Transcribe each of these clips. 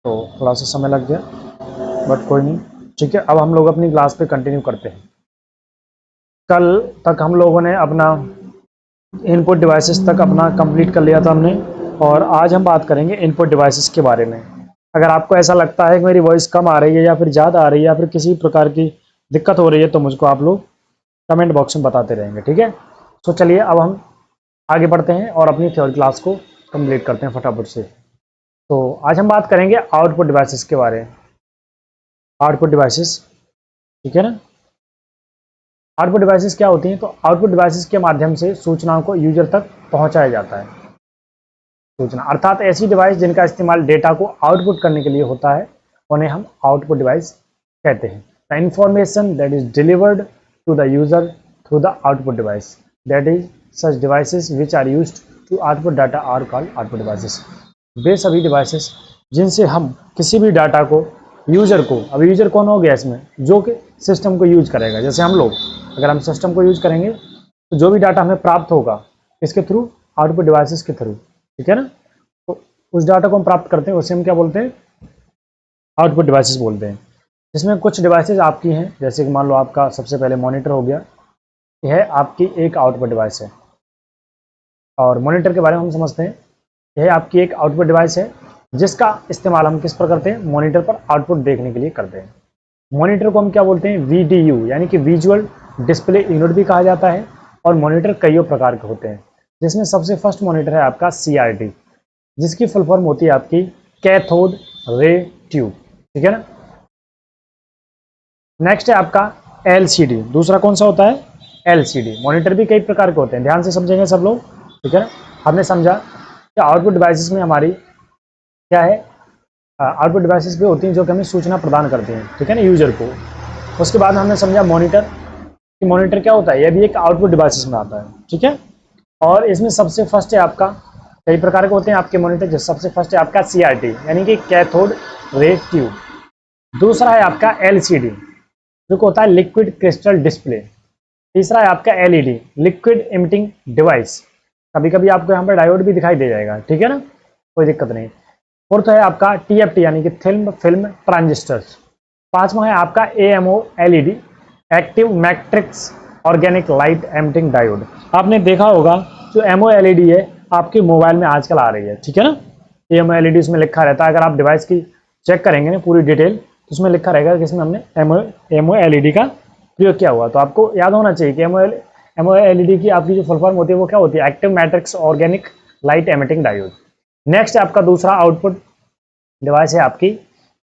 तो थोड़ा सा समय लग गया, बट कोई नहीं। ठीक है, अब हम लोग अपनी क्लास पे कंटिन्यू करते हैं। कल तक हम लोगों ने अपना इनपुट डिवाइसेस तक अपना कंप्लीट कर लिया था हमने, और आज हम बात करेंगे इनपुट डिवाइसेस के बारे में। अगर आपको ऐसा लगता है कि मेरी वॉइस कम आ रही है या फिर ज़्यादा आ रही है या फिर किसी प्रकार की दिक्कत हो रही है, तो मुझको आप लोग कमेंट बॉक्स में बताते रहेंगे, ठीक है। तो चलिए अब हम आगे बढ़ते हैं और अपनी थ्योरी क्लास को कंप्लीट करते हैं फटाफट से। तो आज हम बात करेंगे आउटपुट डिवाइसेस के बारे में। आउटपुट डिवाइसेस, ठीक है ना। आउटपुट डिवाइसेस क्या होती हैं? तो आउटपुट डिवाइसेस के माध्यम से सूचनाओं को यूजर तक पहुंचाया जाता है। सूचना अर्थात ऐसी डिवाइस जिनका इस्तेमाल डेटा को आउटपुट करने के लिए होता है, उन्हें हम आउटपुट डिवाइस कहते हैं। The information that is delivered to the user through the output device, that is such devices which are used to output data are called output devices. वे सभी डिवाइसेस जिनसे हम किसी भी डाटा को यूजर को, अब यूजर कौन हो गया इसमें? जो कि सिस्टम को यूज करेगा। जैसे हम लोग, अगर हम सिस्टम को यूज करेंगे तो जो भी डाटा हमें प्राप्त होगा इसके थ्रू, आउटपुट डिवाइसेस के थ्रू, ठीक है ना। तो उस डाटा को हम प्राप्त करते हैं, उसे हम क्या बोलते हैं? आउटपुट डिवाइसेस बोलते हैं। इसमें कुछ डिवाइसेस आपकी हैं, जैसे कि मान लो आपका सबसे पहले मॉनिटर हो गया, यह आपकी एक आउटपुट डिवाइस है। और मॉनिटर के बारे में हम समझते हैं, यह आपकी एक आउटपुट डिवाइस है जिसका इस्तेमाल हम किस पर करते हैं? मॉनिटर पर आउटपुट देखने के लिए करते हैं। मॉनिटर को हम क्या बोलते हैं? VDU, यानी कि विजुअल डिस्प्ले यूनिट भी कहा जाता है। और मॉनिटर कई प्रकार के होते हैं, जिसमें सबसे फर्स्ट मॉनिटर है आपका CRT, जिसकी फुल फॉर्म होती है आपकी कैथोड रे ट्यूब, ठीक है ना। नेक्स्ट है आपका LCD। दूसरा कौन सा होता है? LCD। मॉनिटर भी कई प्रकार के होते हैं, ध्यान से समझेंगे सब लोग, ठीक है ना। हमने समझा कि आउटपुट डिवाइसेस में हमारी क्या है? आउटपुट डिवाइसेस भी होती हैं जो कि हमें सूचना प्रदान करती हैं, ठीक है ना, यूजर को। उसके बाद हमने समझा मॉनिटर, कि मॉनिटर क्या होता है? यह भी एक आउटपुट डिवाइसेस में आता है, ठीक है। और इसमें सबसे फर्स्ट है आपका, कई प्रकार के होते हैं आपके मॉनिटर, जो सबसे फर्स्ट है आपका CRT, यानी कि कैथोड रे ट्यूब। दूसरा है आपका LCD, जो होता है लिक्विड क्रिस्टल डिस्प्ले। तीसरा है आपका LED, लिक्विड इमिटिंग डिवाइस। कभी कभी आपको यहाँ पर डायोड भी दिखाई दे जाएगा, ठीक है ना, कोई दिक्कत नहीं। फोर्थ है आपका TFT, यानी कि थिन फिल्म ट्रांजिस्टर्स। पांचवा है आपका AMOLED, active matrix organic light emitting diode. आपने देखा होगा जो AMOLED है आपके मोबाइल में आजकल आ रही है, ठीक है ना। AMOLED उसमें लिखा रहता है, अगर आप डिवाइस की चेक करेंगे ना पूरी डिटेल, तो उसमें लिखा रहेगा कि इसमें हमने AMOLED का प्रयोग किया हुआ। तो आपको याद होना चाहिए कि AMOLED की आपकी जो फुल फॉर्म होती है वो क्या होती है? Active matrix organic light emitting diode. Next है आपका दूसरा आउटपुट डिवाइस है आपकी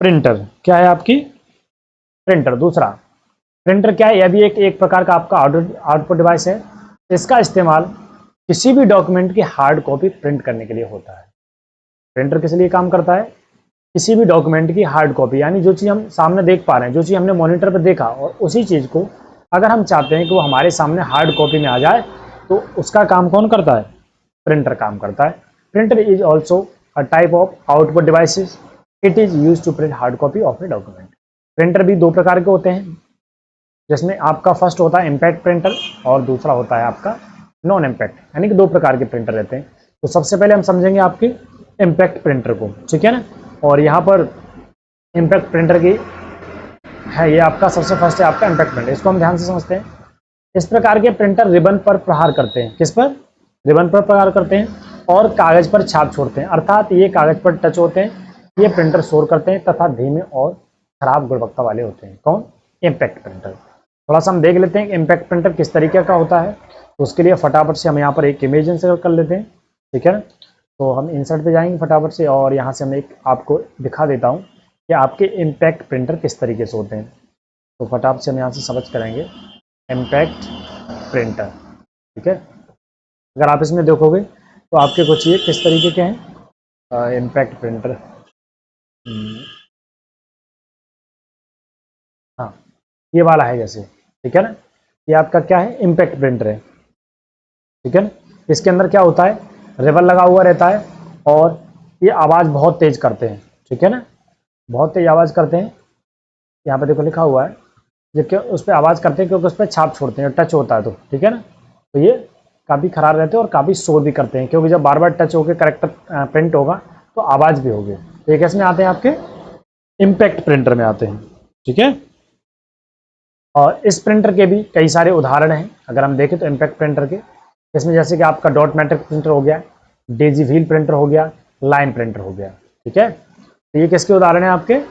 प्रिंटर। क्या है आपकी? प्रिंटर। दूसरा प्रिंटर क्या है? यह भी एक प्रकार का आपका आउटपुट डिवाइस है। इसका इस्तेमाल किसी भी डॉक्यूमेंट की हार्ड कॉपी प्रिंट करने के लिए होता है। प्रिंटर किस लिए काम करता है? किसी भी डॉक्यूमेंट की हार्ड कॉपी, यानी जो चीज़ हम सामने देख पा रहे हैं, जो चीज़ हमने मॉनिटर पर देखा, और उसी चीज़ को अगर हम चाहते हैं कि वो हमारे सामने हार्ड कॉपी में आ जाए, तो उसका काम कौन करता है? प्रिंटर काम करता है। Printer is also a type of output devices. It is use to print hard copy of a document. Printer भी दो प्रकार के होते हैं, जिसमें आपका फर्स्ट होता है इम्पैक्ट प्रिंटर और दूसरा होता है आपका नॉन इम्पैक्ट, यानी कि दो प्रकार के प्रिंटर रहते हैं। तो सबसे पहले हम समझेंगे आपके इम्पैक्ट प्रिंटर को, ठीक है ना। और यहाँ पर इम्पैक्ट प्रिंटर की है, ये आपका सबसे फर्स्ट है आपका इम्पैक्ट प्रिंटर, इसको हम ध्यान से समझते हैं। इस प्रकार के प्रिंटर रिबन पर प्रहार करते हैं। किस पर? रिबन पर प्रहार करते हैं और कागज पर छाप छोड़ते हैं, अर्थात ये कागज पर टच होते हैं, ये प्रिंटर शोर करते हैं तथा धीमे और खराब गुणवत्ता वाले होते हैं। कौन? Impact printer. थोड़ा सा हम देख लेते हैं कि इम्पैक्ट प्रिंटर किस तरीके का होता है। तो उसके लिए फटाफट से हम यहाँ पर एक इमेज इंसर्ट कर लेते हैं, ठीक है ना। तो हम इंसर्ट पे जाएंगे फटाफट से, और यहाँ से मैं एक आपको दिखा देता हूँ कि आपके इम्पैक्ट प्रिंटर किस तरीके से होते हैं। तो फटाफट से हम यहाँ से समझ करेंगे इम्पैक्ट प्रिंटर, ठीक है। अगर आप इसमें देखोगे तो आपके कुछ ये किस तरीके के हैं इम्पैक्ट प्रिंटर। हाँ, ये वाला है जैसे, ठीक है ना। ये आपका क्या है? इम्पैक्ट प्रिंटर है, ठीक है ना। इसके अंदर क्या होता है? रिबन लगा हुआ रहता है और ये आवाज़ बहुत तेज करते हैं, ठीक है ना, बहुत तेज आवाज़ करते हैं। यहाँ पे देखो लिखा हुआ है, जबकि उस पर आवाज़ करते हैं क्योंकि उस पर छाप छोड़ते हैं, टच होता है तो, ठीक है ना। तो ये काफ़ी खराब रहते हैं और काफ़ी शोर भी करते हैं, क्योंकि जब बार बार टच होकर करेक्टर प्रिंट होगा तो आवाज़ भी होगी। तो ये किसमें आते हैं आपके इम्पैक्ट प्रिंटर में आते हैं, ठीक है। और इस प्रिंटर के भी कई सारे उदाहरण हैं अगर हम देखें तो इम्पैक्ट प्रिंटर के, इसमें जैसे कि आपका डॉट मैट्रिक प्रिंटर हो गया, डेजी व्हील प्रिंटर हो गया, लाइन प्रिंटर हो गया, ठीक है। तो ये किसके उदाहरण है आपके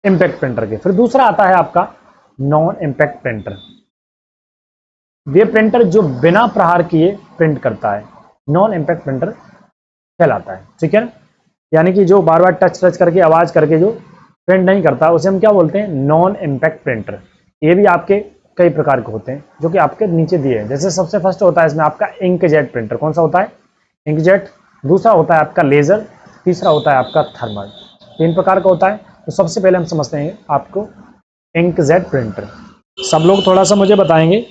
इम्पैक्ट प्रिंटर के। फिर दूसरा आता है आपका नॉन इम्पैक्ट प्रिंटर। ये प्रिंटर जो बिना प्रहार किए प्रिंट करता है, नॉन इम्पैक्ट प्रिंटर कहलाता है, ठीक है। यानी कि जो बार बार टच करके आवाज करके जो प्रिंट नहीं करता उसे हम क्या बोलते हैं, नॉन इम्पैक्ट प्रिंटर। ये भी आपके कई प्रकार के होते हैं जो कि आपके नीचे दिए हैं। जैसे सबसे फर्स्ट होता है इसमें आपका इंकजेट प्रिंटर। कौन सा होता है, इंकजेट। दूसरा होता है आपका लेजर, तीसरा होता है आपका थर्मल। 3 प्रकार का होता है। तो सबसे पहले हम समझते हैं आपको इंकजेट प्रिंटर। सब लोग थोड़ा सा मुझे बताएंगे,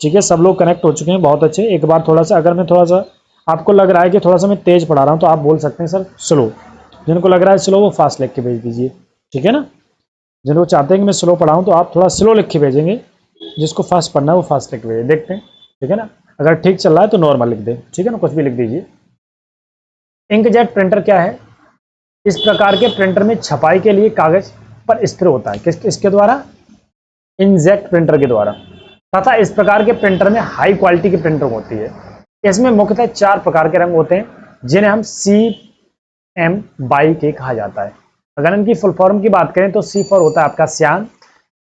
ठीक है। सब लोग कनेक्ट हो चुके हैं, बहुत अच्छे। एक बार थोड़ा सा अगर मैं थोड़ा सा आपको लग रहा है कि थोड़ा सा मैं तेज पढ़ा रहा हूँ तो आप बोल सकते हैं सर स्लो। जिनको लग रहा है स्लो वो फास्ट लिख के भेज दीजिए, ठीक है ना। जिनको चाहते हैं कि मैं स्लो पढ़ाऊँ तो आप थोड़ा स्लो लिख के भेजेंगे, जिसको फास्ट पढ़ना है वो फास्ट लिख के भेजें। देखते हैं, ठीक है ना। अगर ठीक चल रहा है तो नॉर्मल लिख दें, ठीक है ना, कुछ भी लिख दीजिए। इंकजेट प्रिंटर क्या है, इस प्रकार के प्रिंटर में छपाई के लिए कागज पर स्थिर होता है। किसके द्वारा, इंकजेट प्रिंटर के द्वारा। तथा इस प्रकार के प्रिंटर में हाई क्वालिटी की प्रिंटिंग होती है। इसमें मुख्यतः 4 प्रकार के रंग होते हैं जिन्हें हम CM बाई के कहा जाता है। अगर इनकी फुल फॉर्म की बात करें तो C फॉर होता है आपका Shyam,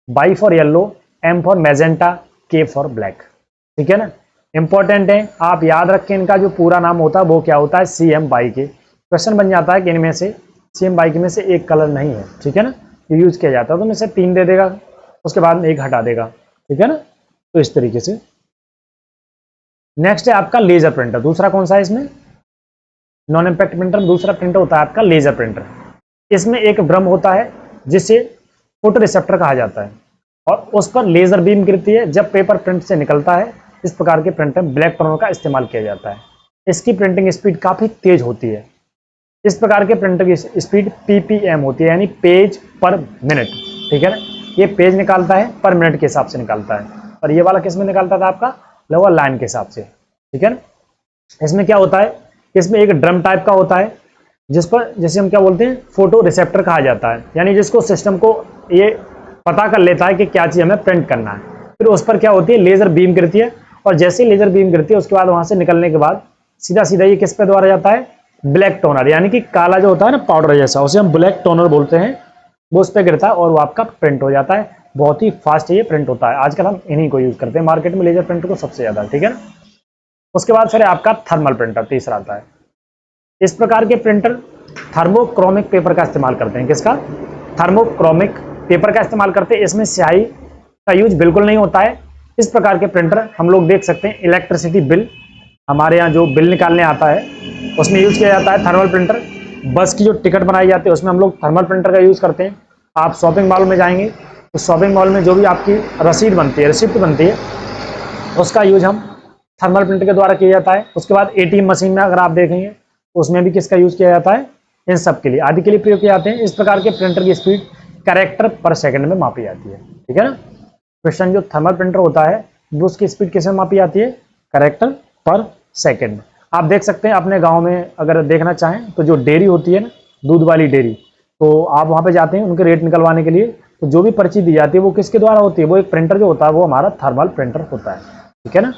by for yellow, M for magenta, K for black, ठीक है ना। इंपॉर्टेंट है, आप याद रखें इनका जो पूरा नाम होता है वो क्या होता है, CM बाई के। क्वेश्चन बन जाता है कि इनमें से CM बाई के में से एक कलर नहीं है, ठीक है ना, ये यूज किया जाता है तो इनमें से 3 दे देगा, उसके बाद में 1 हटा देगा, ठीक है ना। तो इस तरीके से। नेक्स्ट है आपका लेजर प्रिंटर। दूसरा कौन सा है इसमें, नॉन इम्पैक्ट प्रिंटर में दूसरा प्रिंटर होता है आपका लेजर प्रिंटर। इसमें एक ड्रम होता है जिसे फोटो रिसेप्टर कहा जाता है और उस पर लेजर बीम गिरती है जब पेपर प्रिंट से निकलता है। इस प्रकार के प्रिंटर में ब्लैक टोनर का इस्तेमाल किया जाता है। इसकी प्रिंटिंग स्पीड काफी तेज होती है। इस प्रकार के प्रिंटर की स्पीड PPM होती है, यानी पेज पर मिनट, ठीक है ना। ये पेज निकालता है पर मिनट के हिसाब से निकालता है, और ये वाला किस में निकालता था आपका, लोअर लाइन के हिसाब से, ठीक है ना। इसमें क्या होता है, इसमें एक ड्रम टाइप का होता है जिस पर, जैसे हम क्या बोलते हैं, फोटो रिसेप्टर कहा जाता है, यानी जिसको सिस्टम को ये पता कर लेता है कि क्या चीज हमें प्रिंट करना है। फिर उस पर क्या होती है, लेजर बीम गिरती है, और जैसे ही लेजर बीम गिरती है उसके बाद वहां से निकलने के बाद सीधा सीधा ये किस पे द्वारा जाता है, ब्लैक टोनर, यानी कि काला जो होता है ना पाउडर जैसा, उसे हम ब्लैक टोनर बोलते हैं, वो उस पर गिरता है और वो आपका प्रिंट हो जाता है। बहुत ही फास्ट ये प्रिंट होता है। आजकल हम इन्हीं को यूज करते हैं मार्केट में, लेजर प्रिंटर को सबसे ज्यादा, ठीक है ना। उसके बाद फिर आपका थर्मल प्रिंटर तीसरा आता है। इस प्रकार के प्रिंटर थर्मोक्रोमिक पेपर का इस्तेमाल करते हैं। किसका, थर्मोक्रोमिक पेपर का इस्तेमाल करते हैं। इसमें स्याही का यूज बिल्कुल नहीं होता है। इस प्रकार के प्रिंटर हम लोग देख सकते हैं, इलेक्ट्रिसिटी बिल, हमारे यहाँ जो बिल निकालने आता है उसमें यूज किया जाता है थर्मल प्रिंटर। बस की जो टिकट बनाई जाती है उसमें हम लोग थर्मल प्रिंटर का यूज करते हैं। आप शॉपिंग मॉल में जाएंगे तो शॉपिंग मॉल में जो भी आपकी रसीद बनती है, रिसिप्ट बनती है, उसका यूज हम थर्मल प्रिंटर के द्वारा किया जाता है। उसके बाद ATM मशीन में अगर आप देखेंगे तो उसमें भी किसका यूज किया जाता है, इन सब के लिए, आदि के लिए प्रयोग किए जाते हैं। इस प्रकार के प्रिंटर की स्पीड कैरेक्टर पर सेकंड में मापी जाती है, ठीक है ना। क्वेश्चन जो थर्मल प्रिंटर होता है वो उसकी स्पीड किसमें मापी जाती है, कैरेक्टर पर सेकंड। आप देख सकते हैं अपने गांव में अगर देखना चाहें तो जो डेयरी होती है ना, दूध वाली डेयरी, तो आप वहां पे जाते हैं उनके रेट निकलवाने के लिए, तो जो भी पर्ची दी जाती है वो किसके द्वारा होती है, वो एक प्रिंटर जो होता है वो हमारा थर्मल प्रिंटर होता है, ठीक है ना।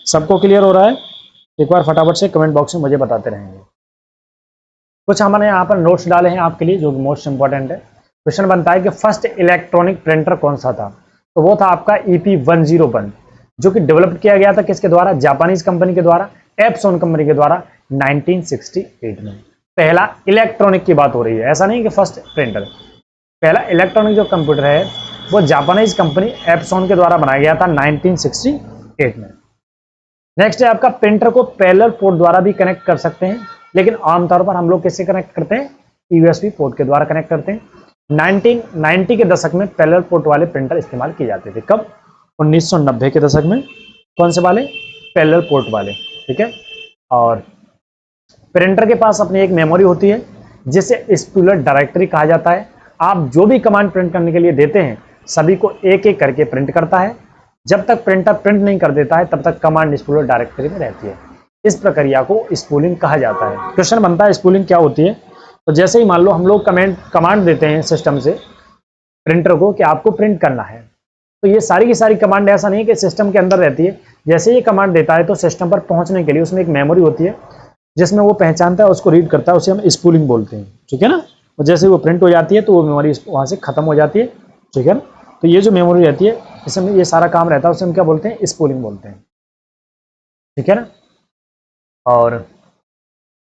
सबको क्लियर हो रहा है, एक बार फटाफट से कमेंट बॉक्स में मुझे बताते रहेंगे। कुछ हमने यहाँ पर नोट्स डाले हैं आपके लिए जो मोस्ट इंपॉर्टेंट है। क्वेश्चन बनता है कि फर्स्ट इलेक्ट्रॉनिक प्रिंटर कौन सा था, तो वो था आपका EP101, जो कि डेवलप किया गया था किसके द्वारा, जापानीज कंपनी के द्वारा, एप्सॉन कंपनी के द्वारा 1968 में। पहला इलेक्ट्रॉनिक की बात हो रही है, ऐसा नहीं कि फर्स्ट प्रिंटर। पहला इलेक्ट्रॉनिक जो कंप्यूटर है वो जापानीज कंपनी एप्सॉन के द्वारा बनाया गया था 1968 में। नेक्स्ट है आपका, प्रिंटर को पैरेलल पोर्ट द्वारा भी कनेक्ट कर सकते हैं, लेकिन आमतौर पर हम लोग किससे कनेक्ट करते हैं, USB पोर्ट के द्वारा कनेक्ट करते हैं। 1990 के दशक में पैरेलल पोर्ट वाले प्रिंटर इस्तेमाल किए जाते थे। कब, 1990 के दशक में। कौन से वाले, पैरेलल पोर्ट वाले, ठीक है। और प्रिंटर के पास अपनी एक मेमोरी होती है जिसे स्पूलर डायरेक्टरी कहा जाता है। आप जो भी कमांड प्रिंट करने के लिए देते हैं सभी को एक एक करके प्रिंट करता है। जब तक प्रिंटर प्रिंट नहीं कर देता है तब तक कमांड स्पूलर डायरेक्टरी में रहती है। इस प्रक्रिया को स्पूलिंग कहा जाता है। क्वेश्चन बनता है स्पूलिंग क्या होती है, तो जैसे ही मान लो हम लोग कमांड देते हैं सिस्टम से प्रिंटर को कि आपको प्रिंट करना है, तो ये सारी की सारी कमांड ऐसा नहीं है कि सिस्टम के अंदर रहती है। जैसे ये कमांड देता है तो सिस्टम पर पहुंचने के लिए उसमें एक मेमोरी होती है जिसमें वो पहचानता है, उसको रीड करता है, उसे हम स्पूलिंग बोलते हैं, ठीक है ना। और जैसे वो प्रिंट हो जाती है तो वो मेमोरी वहां से खत्म हो जाती है, ठीक है ना। तो ये जो मेमोरी रहती है इसमें ये सारा काम रहता है, उसे हम क्या बोलते हैं, स्पूलिंग बोलते हैं, ठीक है ना। और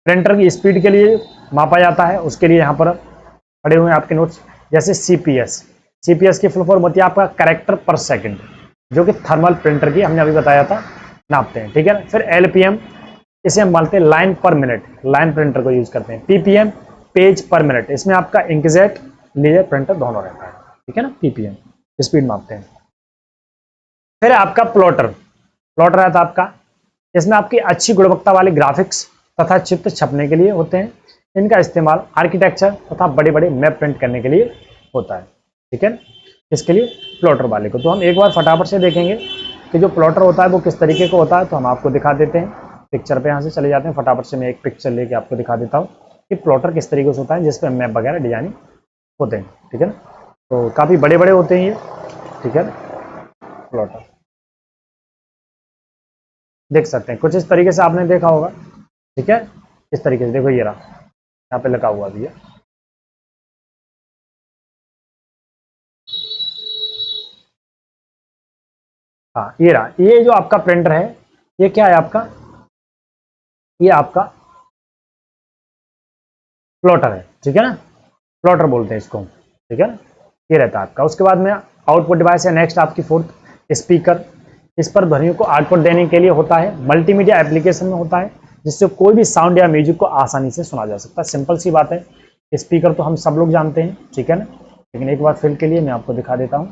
प्रिंटर की स्पीड के लिए मापा जाता है, उसके लिए यहाँ पर पड़े हुए हैं आपके नोट्स। जैसे सीपीएस की फुल फॉर्म होती है आपका कैरेक्टर पर सेकंड, जो कि थर्मल प्रिंटर की हमने अभी बताया था नापते हैं, ठीक है ना। फिर एलपीएम, इसे हम बोलते हैं लाइन पर मिनट, लाइन प्रिंटर को यूज करते हैं। पीपीएम पेज पर मिनट, इसमें आपका इंकजेट लेजर प्रिंटर दोनों रहता है, ठीक है ना। पीपीएम स्पीड मापते हैं। फिर आपका प्लॉटर रहता है आपका, इसमें आपकी अच्छी गुणवत्ता वाले ग्राफिक्स तथा चित्र छपने के लिए होते हैं। इनका इस्तेमाल आर्किटेक्चर तथा बड़े बड़े मैप प्रिंट करने के लिए होता है, ठीक है। इसके लिए प्लॉटर वाले को तो हम एक बार फटाफट से देखेंगे कि जो प्लॉटर होता है वो किस तरीके का होता है। तो हम आपको दिखा देते हैं, पिक्चर पे यहाँ से चले जाते हैं, फटाफट से मैं एक पिक्चर लेके आपको दिखा देता हूँ कि प्लॉटर किस तरीके से होता है, जिसपे मैप वगैरह डिजाइनिंग होते हैं, ठीक है ना। तो काफ़ी बड़े बड़े होते हैं ये, ठीक है। प्लॉटर देख सकते हैं कुछ इस तरीके से, आपने देखा होगा, ठीक है। इस तरीके से देखो, ये रहा यहाँ पे लगा हुआ भी है, हाँ ये रहा। ये जो आपका प्रिंटर है ये क्या है आपका, ये आपका प्लॉटर है, ठीक है ना। प्लॉटर बोलते हैं इसको, ठीक है ना। ये रहता है आपका। उसके बाद में आउटपुट डिवाइस है नेक्स्ट आपकी फोर्थ, स्पीकर। इस पर ध्वनियों को आउटपुट देने के लिए होता है, मल्टीमीडिया एप्लीकेशन में होता है, जिससे कोई भी साउंड या म्यूजिक को आसानी से सुना जा सकता है। सिंपल सी बात है, स्पीकर तो हम सब लोग जानते हैं, ठीक है ना। लेकिन एक बार फिर के लिए मैं आपको दिखा देता हूँ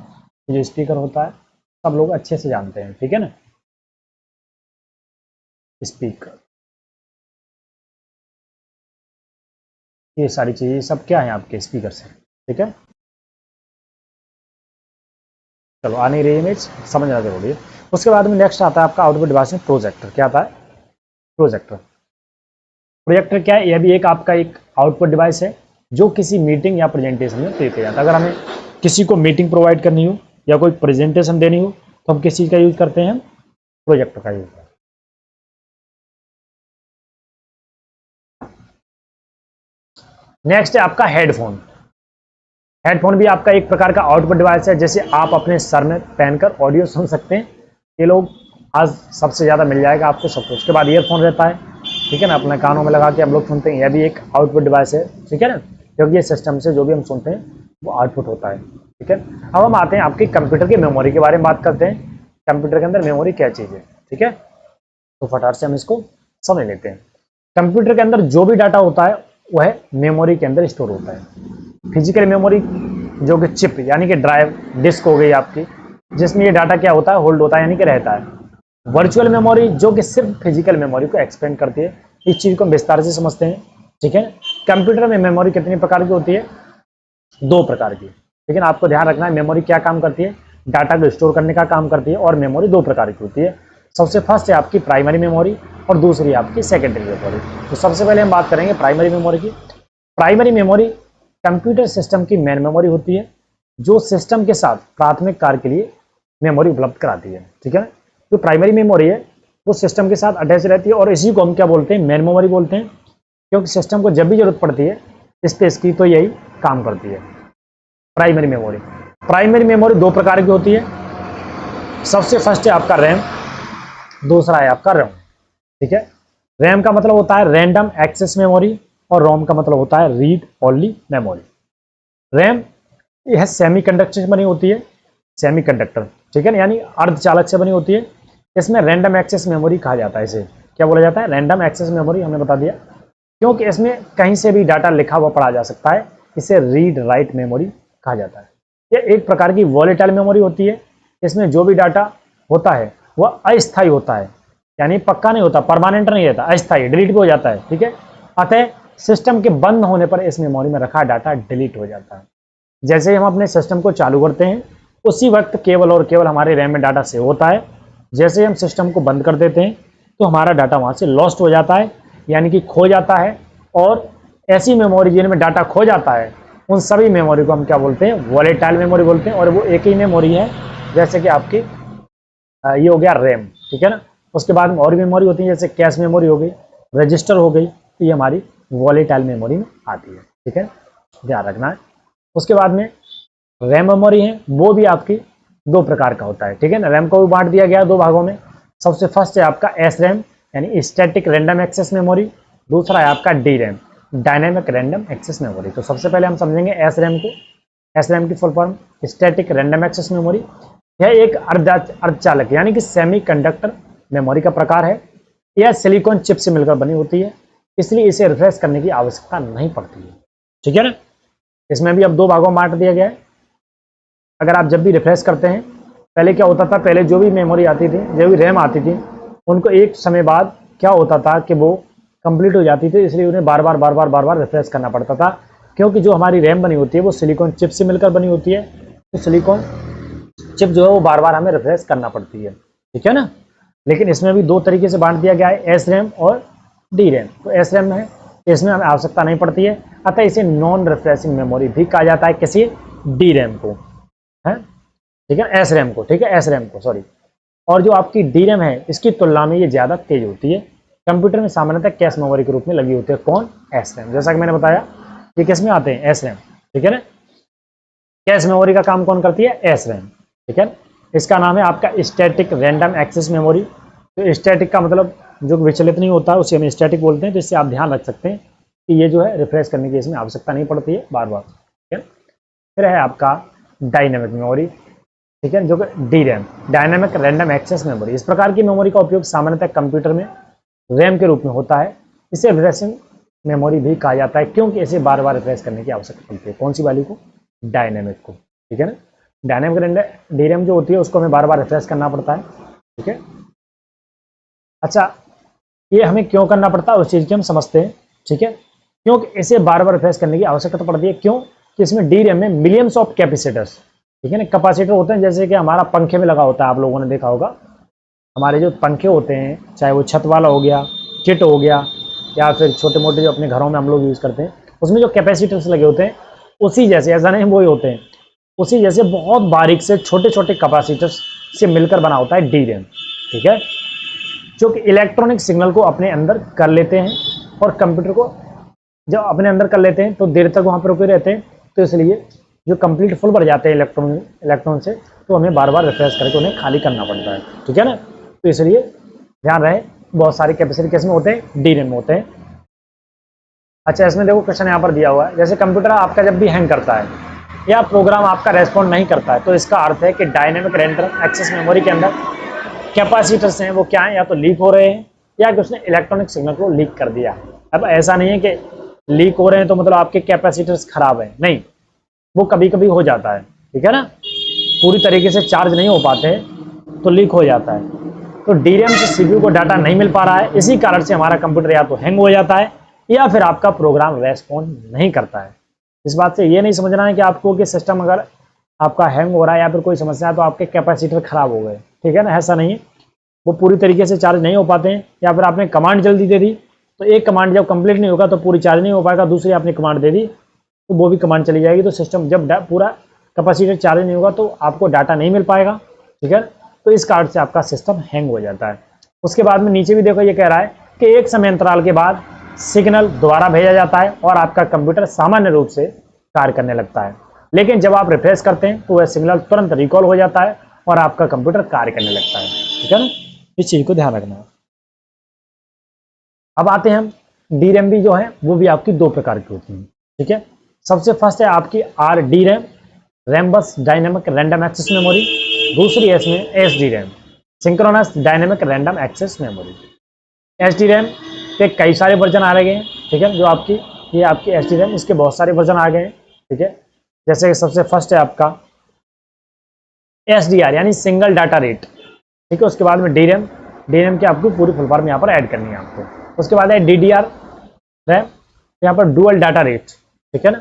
कि जो स्पीकर होता है सब लोग अच्छे से जानते हैं, ठीक है ना। स्पीकर, ये सारी चीजें सब क्या है आपके स्पीकर से, ठीक है। चलो आ नहीं रही इमेज, समझना जरूरी है। उसके बाद में नेक्स्ट आता है आपका आउटपुट डिवाइस में प्रोजेक्टर। क्या आता है, प्रोजेक्टर। प्रोजेक्टर क्या है, यह भी एक आपका एक आउटपुट डिवाइस है जो किसी मीटिंग या प्रेजेंटेशन में प्रयोग किया जाता है। अगर हमें किसी को मीटिंग प्रोवाइड करनी हो या कोई प्रेजेंटेशन देनी हो तो हम किस चीज का यूज करते हैं, प्रोजेक्टर का यूज करते हैं। नेक्स्ट है आपका हेडफोन। हेडफोन भी आपका एक प्रकार का आउटपुट डिवाइस है, जैसे आप अपने सर में पहनकर ऑडियो सुन सकते हैं। ये लोग आज सबसे ज़्यादा मिल जाएगा आपको सब कुछ। उसके बाद ईयरफोन रहता है, ठीक है ना, अपने कानों में लगा के हम लोग सुनते हैं, यह भी एक आउटपुट डिवाइस है, ठीक है ना, क्योंकि ये सिस्टम से जो भी हम सुनते हैं वो आउटपुट होता है, ठीक है। अब हम आते हैं आपकी कंप्यूटर की मेमोरी के बारे में बात करते हैं। कंप्यूटर के अंदर मेमोरी क्या चीज़ है, ठीक है। तो फटाफट से हम इसको समझ लेते हैं। कंप्यूटर के अंदर जो भी डाटा होता है वह मेमोरी के अंदर स्टोर होता है। फिजिकल मेमोरी जो कि चिप यानी कि ड्राइव डिस्क हो गई आपकी, जिसमें ये डाटा क्या होता है, होल्ड होता है यानी कि रहता है। वर्चुअल मेमोरी जो कि सिर्फ फिजिकल मेमोरी को एक्सपेंड करती है। इस चीज को हम विस्तार से समझते हैं, ठीक है। कंप्यूटर में मेमोरी कितनी प्रकार की होती है, 2 प्रकार की। लेकिन आपको ध्यान रखना है मेमोरी क्या काम करती है, डाटा को स्टोर करने का काम करती है। और मेमोरी 2 प्रकार की होती है। सबसे फर्स्ट है आपकी प्राइमरी मेमोरी और दूसरी आपकी सेकेंडरी मेमोरी। तो सबसे पहले हम बात करेंगे प्राइमरी मेमोरी की। प्राइमरी मेमोरी कंप्यूटर सिस्टम की मेन मेमोरी होती है, जो सिस्टम के साथ प्राथमिक कार्य के लिए मेमोरी उपलब्ध कराती है, ठीक है। जो प्राइमरी मेमोरी है वो सिस्टम के साथ अटैच रहती है और इसी को हम क्या बोलते हैं, मेन मेमोरी बोलते हैं, क्योंकि सिस्टम को जब भी जरूरत पड़ती है स्पेस की तो यही काम करती है प्राइमरी मेमोरी। प्राइमरी मेमोरी 2 प्रकार की होती है। सबसे फर्स्ट है आपका रैम, दूसरा है आपका रोम, ठीक है। रैम का मतलब होता है रैंडम एक्सेस मेमोरी और रोम का मतलब होता है रीड ओनली मेमोरी। रैम यह सेमीकंडक्टर से बनी होती है, सेमीकंडक्टर, ठीक है ना, यानी अर्धचालक से बनी होती है। इसमें रैंडम एक्सेस मेमोरी कहा जाता है। इसे क्या बोला जाता है, रैंडम एक्सेस मेमोरी, हमने बता दिया, क्योंकि इसमें कहीं से भी डाटा लिखा हुआ पढ़ा जा सकता है। इसे रीड राइट मेमोरी कहा जाता है। यह एक प्रकार की वॉलेटाइल मेमोरी होती है। इसमें जो भी डाटा होता है वह अस्थायी होता है, यानी पक्का नहीं होता, परमानेंट नहीं रहता, अस्थायी, डिलीट भी हो जाता है, ठीक है। अतः सिस्टम के बंद होने पर इस मेमोरी में रखा डाटा डिलीट हो जाता है। जैसे ही हम अपने सिस्टम को चालू करते हैं उसी वक्त केवल और केवल हमारे रैम में डाटा सेव होता है। जैसे ही हम सिस्टम को बंद कर देते हैं तो हमारा डाटा वहां से लॉस्ट हो जाता है, यानी कि खो जाता है और ऐसी मेमोरी जिनमें डाटा खो जाता है उन सभी मेमोरी को हम क्या बोलते हैं, वॉलेटाइल मेमोरी बोलते हैं। और वो एक ही मेमोरी है, जैसे कि आपकी ये हो गया रैम, ठीक है ना। उसके बाद में और मेमोरी होती है, जैसे कैश मेमोरी हो गई, रजिस्टर हो गई, तो ये हमारी वॉलेटाइल मेमोरी में आती है, ठीक है, ध्यान रखना है। उसके बाद में रैम मेमोरी है, वो भी आपकी दो प्रकार का होता है, ठीक है ना। रैम को भी बांट दिया गया है दो भागों में। सबसे फर्स्ट है आपका एस रैम यानी स्टैटिक रैंडम एक्सेस मेमोरी, दूसरा है आपका D RAM dynamic random access memory. तो सबसे पहले हम समझेंगे एस रैम को। एस रैम की full form static random access memory. यह एक अर्धचालक यानी कि सेमीकंडक्टर मेमोरी का प्रकार है। यह सिलिकॉन चिप से मिलकर बनी होती है, इसलिए इसे रिफ्रेश करने की आवश्यकता नहीं पड़ती है, ठीक है ना। इसमें भी अब दो भागों में बांट दिया गया है। अगर आप जब भी रिफ्रेश करते हैं, पहले क्या होता था, पहले जो भी मेमोरी आती थी, जो भी रैम आती थी, उनको एक समय बाद क्या होता था कि वो कंप्लीट हो जाती थी, इसलिए उन्हें बार बार रिफ्रेश करना पड़ता था, क्योंकि जो हमारी रैम बनी होती है वो सिलिकॉन चिप से मिलकर बनी होती है। तो सिलिकॉन चिप जो है वो बार बार हमें रिफ्रेश करना पड़ती है, ठीक है ना। लेकिन इसमें भी दो तरीके से बांट दिया गया है, एस रैम और डी रैम। तो एस रैम है, इसमें हमें आवश्यकता नहीं पड़ती है, अतः इसे नॉन रिफ्रेशिंग मेमोरी भी कहा जाता है, किसी डी रैम को, है, ठीक है, एस रैम को, ठीक है, एस रैम को, सॉरी। और जो आपकी डी रैम है, इसकी तुलना में ये ज़्यादा तेज होती है। कंप्यूटर में सामान्यतः कैश मेमोरी के रूप में लगी होती है। कौन? S RAM. जैसा कि मैंने बताया, ये किस में आते हैं? एस रैम, ठीक है ना। कैश मेमोरी का काम कौन करती है? एस रैम, ठीक है। इसका नाम है आपका स्टैटिक रैंडम एक्सेस मेमोरी। तो स्टैटिक का मतलब जो विचलित नहीं होता, उसे हम स्टैटिक बोलते हैं। तो इससे आप ध्यान रख सकते हैं कि ये जो है रिफ्रेश करने की इसमें आवश्यकता नहीं पड़ती है बार बार, ठीक है। फिर है आपका डायनेमिक मेमोरी, ठीक है, जो कि D RAM dynamic random access memory. इस प्रकार की मेमोरी का उपयोग सामान्यतः कंप्यूटर में रैम के रूप में होता है। इसे रिफ्रेशिंग मेमोरी भी कहा जाता है, क्योंकि इसे बार बार रिफ्रेश करने की आवश्यकता पड़ती है। कौन सी वैल्यू को? डायनेमिक को, ठीक है ना। डायनेमिक डी रैम जो होती है उसको हमें बार बार रिफ्रेश करना पड़ता है, ठीक है। अच्छा, ये हमें क्यों करना पड़ता है उस चीज़ की हम समझते हैं, ठीक है। क्योंकि इसे बार बार रिफ्रेश करने की आवश्यकता पड़ती है। क्यों? कि इसमें डी रैम में मिलियंस ऑफ कैपेसिटर्स, ठीक है ना, कैपेसिटर होते हैं, जैसे कि हमारा पंखे में लगा होता है, आप लोगों ने देखा होगा। हमारे जो पंखे होते हैं, चाहे वो छत वाला हो गया, किट हो गया, या फिर छोटे मोटे जो अपने घरों में हम लोग यूज़ करते हैं, उसमें जो कैपेसिटर्स लगे होते हैं, उसी जैसे, ऐसा नहीं वो ही होते हैं, उसी जैसे बहुत बारीक से छोटे छोटे कैपेसिटर्स से मिलकर बना होता है डी रैम, ठीक है, जो कि इलेक्ट्रॉनिक सिग्नल को अपने अंदर कर लेते हैं और कंप्यूटर को जब अपने अंदर कर लेते हैं तो देर तक वहाँ पर रुके रहते हैं। तो इसलिए जो कंप्लीट फुल भर जाते हैं इलेक्ट्रॉन से, तो हमें बार बार रिफ्रेश करके उन्हें खाली करना पड़ता है, ठीक है ना। तो इसलिए ध्यान रहे, बहुत सारे कैपेसिटी किस में होते हैं? डी रैम में होते हैं। अच्छा, इसमें देखो क्वेश्चन यहाँ पर दिया हुआ है, जैसे कंप्यूटर आपका जब भी हैंग करता है या प्रोग्राम आपका रेस्पॉन्ड नहीं करता है, तो इसका अर्थ है कि डायनेमिक रैंडम एक्सेस मेमोरी के अंदर कैपेसिटर्स हैं वो क्या है, या तो लीक हो रहे हैं या कि उसने इलेक्ट्रॉनिक सिग्नल को लीक कर दिया। अब ऐसा नहीं है कि लीक हो रहे हैं तो मतलब आपके कैपेसिटर्स खराब हैं, नहीं, वो कभी कभी हो जाता है, ठीक है ना, पूरी तरीके से चार्ज नहीं हो पाते हैं तो लीक हो जाता है। तो डी रैम से सीपीयू को डाटा नहीं मिल पा रहा है, इसी कारण से हमारा कंप्यूटर या तो हैंग हो जाता है या फिर आपका प्रोग्राम रेस्पॉन्ड नहीं करता है। इस बात से ये नहीं समझना है कि आपको कि सिस्टम अगर आपका हैंग हो रहा है या फिर कोई समस्या है तो आपके कैपेसिटर खराब हो गए, ठीक है ना, ऐसा नहीं है। वो पूरी तरीके से चार्ज नहीं हो पाते हैं, या फिर आपने कमांड जल्दी दे दी तो एक कमांड जब कंप्लीट नहीं होगा तो पूरी चार्ज नहीं हो पाएगा, दूसरी आपने कमांड दे दी तो वो भी कमांड चली जाएगी, तो सिस्टम जब पूरा कैपेसिटर चार्ज नहीं होगा तो आपको डाटा नहीं मिल पाएगा, ठीक है। तो इस कारण से आपका सिस्टम हैंग हो जाता है। उसके बाद में नीचे भी देखो, ये कह रहा है कि एक समय अंतराल के बाद सिग्नल दोबारा भेजा जाता है और आपका कंप्यूटर सामान्य रूप से कार्य करने लगता है। लेकिन जब आप रिफ्रेश करते हैं तो वह सिग्नल तुरंत रिकॉल हो जाता है और आपका कंप्यूटर कार्य करने लगता है, ठीक है ना। इस चीज को ध्यान रखना है। अब आते हैं हम, डी रैम भी जो है वो भी आपकी दो प्रकार की होती है, ठीक है। सबसे फर्स्ट है आपकी R D RAM, Rambus dynamic random access memory. दूसरी है इसमें S D RAM, synchronous dynamic random access memory. S D RAM के कई सारे वर्जन आ गए हैं, ठीक है, जो आपकी ये आपकी एस डी रैम, इसके बहुत सारे वर्जन आ गए हैं, ठीक है। जैसे कि सबसे फर्स्ट है आपका एस डी आर यानी सिंगल डाटा रेट, ठीक है। उसके बाद में डी रैम की आपको पूरी फुल फॉर्म यहाँ पर ऐड करनी है आपको। उसके बाद है डी डी आर रैम, यहाँ पर डुअल डाटा रेट, ठीक है ना।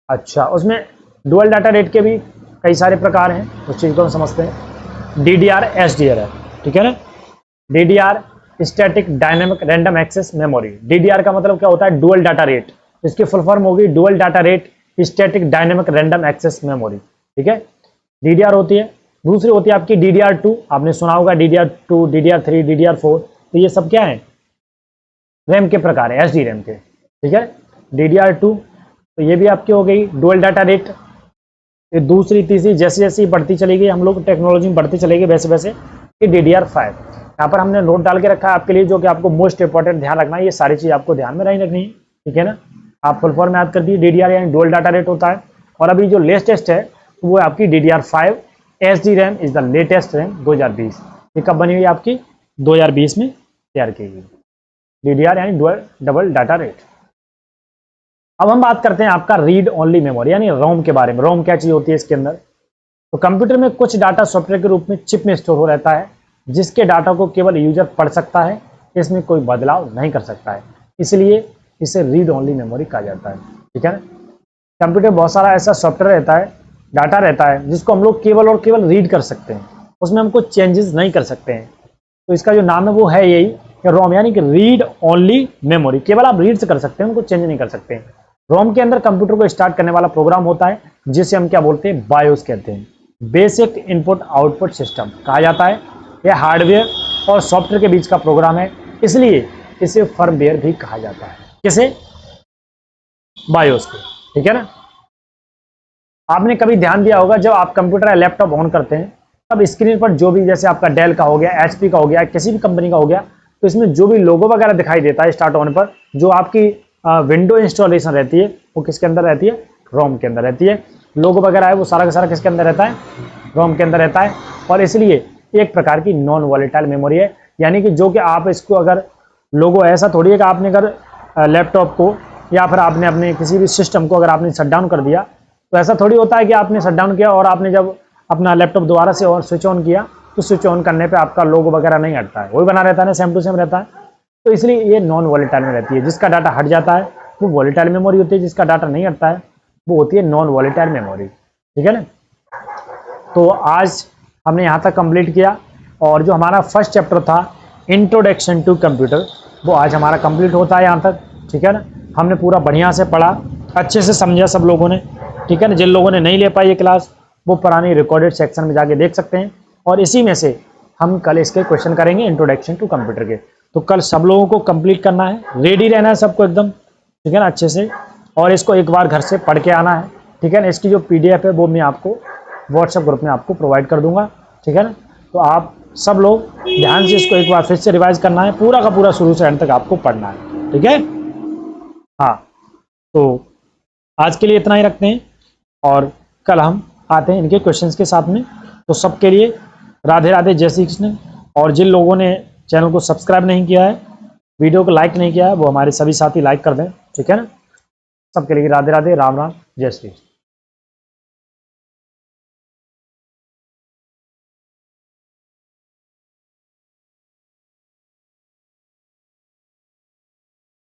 अच्छा, उसमें डुअल डाटा रेट के भी कई सारे प्रकार हैं, उस चीज़ को हम समझते हैं। D D R S D R है, ठीक है ना। D D R static dynamic random access memory. D D R का मतलब क्या होता है? डुअल डाटा रेट, इसकी फुल फॉर्म होगी dual data rate static dynamic random access memory, ठीक है, DDR होती है। दूसरी होती है आपकी DDR2, आपने सुना होगा DDR2, DDR3, DDR4, तो ये सब क्या है, रैम के प्रकार है, SD रैम के, ठीक है। DDR2 तो ये भी आपकी हो गई डुअल डाटा रेट। ये दूसरी तीसरी जैसे जैसे बढ़ती चलेगी, हम लोग टेक्नोलॉजी में बढ़ती चलेगी वैसे वैसे ये DDR5। यहाँ पर हमने नोट डाल के रखा है आपके लिए, जो कि आपको मोस्ट इंपॉर्टेंट ध्यान रखना है, ये सारी चीज आपको ध्यान में नहीं रखनी है, ठीक है ना। आप फुल फॉर्म याद कर दिए, DDR यानी डुअल डाटा रेट होता है। और अभी जो लेटेस्ट है वो है आपकी DDR5 SD RAM is the latest RAM 2020। ये कब बनी हुई आपकी, 2020 में तैयार की गई, DDR यानी डबल डाटा रेट। अब हम बात करते हैं आपका रीड ओनली मेमोरी यानी रोम के बारे में। रोम क्या चीज होती है इसके अंदर, तो कंप्यूटर में कुछ डाटा सॉफ्टवेयर के रूप में चिप में स्टोर हो रहता है, जिसके डाटा को केवल यूजर पढ़ सकता है, इसमें कोई बदलाव नहीं कर सकता है, इसलिए इसे रीड ओनली मेमोरी कहा जाता है, ठीक है ना। कंप्यूटर में बहुत सारा ऐसा सॉफ्टवेयर रहता है, डाटा रहता है, जिसको हम लोग केवल और केवल रीड कर सकते हैं, उसमें हम कुछ चेंजेस नहीं कर सकते हैं। तो इसका जो नाम है वो है यही कि रोम यानी कि रीड ओनली मेमोरी, केवल आप रीड से कर सकते हैं, उनको चेंज नहीं कर सकते हैं। रोम के अंदर कंप्यूटर को स्टार्ट करने वाला प्रोग्राम होता है, जिसे हम क्या बोलते हैं, बायोस कहते हैं, बेसिक इनपुट आउटपुट सिस्टम कहा जाता है। यह हार्डवेयर और सॉफ्टवेयर के बीच का प्रोग्राम है, इसलिए इसे फर्मवेयर भी कहा जाता है। किसे, बायोस को, ठीक है ना। आपने कभी ध्यान दिया होगा जब आप कंप्यूटर या लैपटॉप ऑन करते हैं, तब स्क्रीन पर जो भी, जैसे आपका डेल का हो गया, HP का हो गया, किसी भी कंपनी का हो गया, तो इसमें जो भी लोगो वगैरह दिखाई देता है स्टार्ट होने पर, जो आपकी विंडो इंस्टॉलेशन रहती है वो किसके अंदर रहती है, रोम के अंदर रहती है। लोगो वगैरह है वो सारा का सारा किसके अंदर रहता है, रोम के अंदर रहता है। और इसलिए एक प्रकार की नॉन वॉलेटाइल मेमोरी है, यानी कि जो कि आप इसको, अगर लोगो ऐसा थोड़ी है कि आपने अगर लैपटॉप को या फिर आपने अपने किसी भी सिस्टम को अगर आपने शट डाउन कर दिया, तो ऐसा थोड़ी होता है कि आपने शट डाउन किया और आपने जब अपना लैपटॉप दोबारा से और स्विच ऑन किया, तो स्विच ऑन करने पे आपका लोगो वगैरह नहीं हटता है, वही बना रहता है ना, सेम टू सेम रहता है। तो इसलिए ये नॉन वॉलेटाइल में रहती है। जिसका डाटा हट जाता है वो वॉलेटाइल मेमोरी होती है, जिसका डाटा नहीं हटता है वो होती है नॉन वॉलेटाइल मेमोरी, ठीक है ना। तो आज हमने यहाँ तक कंप्लीट किया, और जो हमारा फर्स्ट चैप्टर था इंट्रोडक्शन टू कंप्यूटर, वो आज हमारा कंप्लीट होता है यहाँ तक, ठीक है ना। हमने पूरा बढ़िया से पढ़ा, अच्छे से समझा सब लोगों ने, ठीक है ना। जिन लोगों ने नहीं ले पाई ये क्लास, वो पुरानी रिकॉर्डेड सेक्शन में जाके देख सकते हैं, और इसी में से हम कल इसके क्वेश्चन करेंगे इंट्रोडक्शन टू कंप्यूटर के। तो कल सब लोगों को कंप्लीट करना है, रेडी रहना है सबको एकदम, ठीक है ना, अच्छे से, और इसको एक बार घर से पढ़ के आना है, ठीक है ना। इसकी जो PDF है वो मैं आपको व्हाट्सएप ग्रुप में आपको प्रोवाइड कर दूंगा, ठीक है ना। तो आप सब लोग ध्यान से इसको एक बार फिर से रिवाइज करना है, पूरा का पूरा शुरू से एंड तक आपको पढ़ना है, ठीक है। हाँ, तो आज के लिए इतना ही रखते हैं, और कल हम आते हैं इनके क्वेश्चंस के साथ में। तो सबके लिए राधे राधे, जय श्री कृष्ण। और जिन लोगों ने चैनल को सब्सक्राइब नहीं किया है, वीडियो को लाइक नहीं किया है, वो हमारे सभी साथी लाइक कर दें, ठीक है ना। सबके लिए राधे राधे, राम राम, जय श्री कृष्ण।